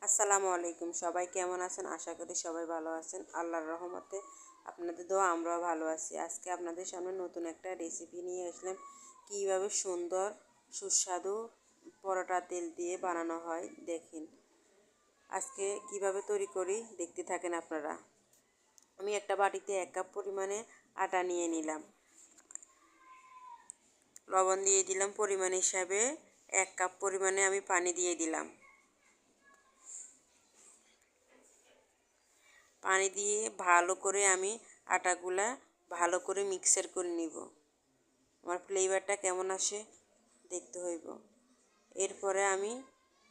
আসসালামু আলাইকুম। সবাই কেমন আছেন? আশা করি সবাই ভালো আছেন। আল্লাহর রহমতে আপনাদের দোয়া আমরাও ভালো আছি। আজকে আপনাদের সামনে নতুন একটা রেসিপি নিয়ে আসলাম। কীভাবে সুন্দর সুস্বাদু পরোটা তেল দিয়ে বানানো হয় দেখেন। আজকে কিভাবে তৈরি করি দেখতে থাকেন আপনারা। আমি একটা বাটিতে 1 কাপ পরিমাণে আটা নিয়ে নিলাম। লবণ দিয়ে দিলাম পরিমাণ হিসাবে। 1 কাপ পরিমাণে আমি পানি দিয়ে দিলাম। পানি দিয়ে ভালো করে আমি আটাগুলা ভালো করে মিক্সার করে নিব। আমার ফ্লেভারটা কেমন আসে দেখতে হইব। এরপরে আমি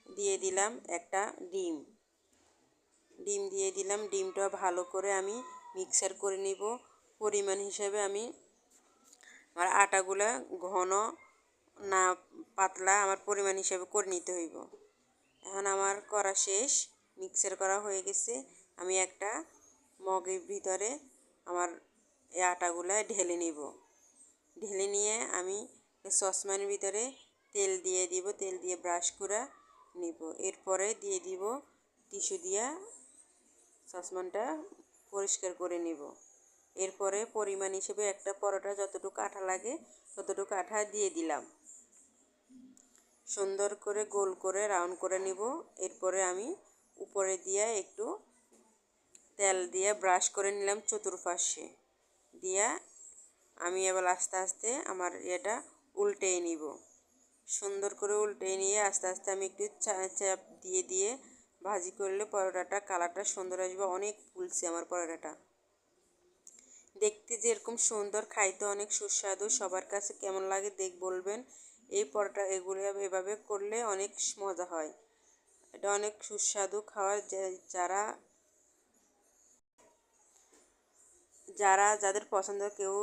দিয়ে দিলাম একটা ডিম দিয়ে দিলাম। ডিমটা ভালো করে আমি মিক্সার করে নিব। পরিমাণ হিসাবে আমি আমার আটাগুলা ঘন না পাতলা আমার পরিমাণ হিসাবে করে নিতে হইব। এখন আমার করা শেষ, মিক্সার করা হয়ে গেছে। আমি একটা মগের ভিতরে আমার এই আটাগুলা ঢেলে নিব। ঢেলে নিয়ে আমি সসপ্যানের ভিতরে তেল দিয়ে দিব। তেল দিয়ে ব্রাশ করে নিব। এরপরে দিয়ে দিব টিস্যু দিয়া সসপ্যানটা পরিষ্কার করে নিব। এরপরে পরিমাণ হিসেবে একটা পরোটা যতটুকু আটা লাগে ততটুকু আটা দিয়ে দিলাম। সুন্দর করে গোল করে রাউন্ড করে নিব। এরপরে আমি উপরে দিয়ে একটু তেল দিয়ে ব্রাশ করে নিলাম চতুর্পাশে দিয়া আমি এবার আস্তে আস্তে আমার এটা উল্টিয়ে নিব। সুন্দর করে উল্টিয়ে নিয়ে আস্তে আস্তে আমি একটু চাপ দিয়ে দিয়ে ভাজি করলে পরোটাটা কালারটা সুন্দর আসবে। অনেক ফুলছে আমার পরোটাটা, দেখতে যেরকম সুন্দর, খাইতে অনেক সুস্বাদু। সবার কাছে কেমন লাগে বলবেন। এই পরোটা এগুলো এভাবে করলে অনেক মজা হয়। এটা অনেক সুস্বাদু খাওয়ার। যাদের পছন্দ, কেউ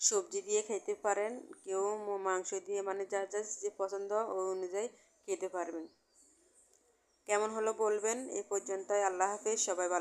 সবজি দিয়ে খেতে পারেন, কেউ মাংস দিয়ে, মানে যার যার যে পছন্দ ওই অনুযায়ী খেতে পারবেন। কেমন হলো বলবেন। এই পর্যন্তই। আল্লাহ হাফেজ। সবাই ভালো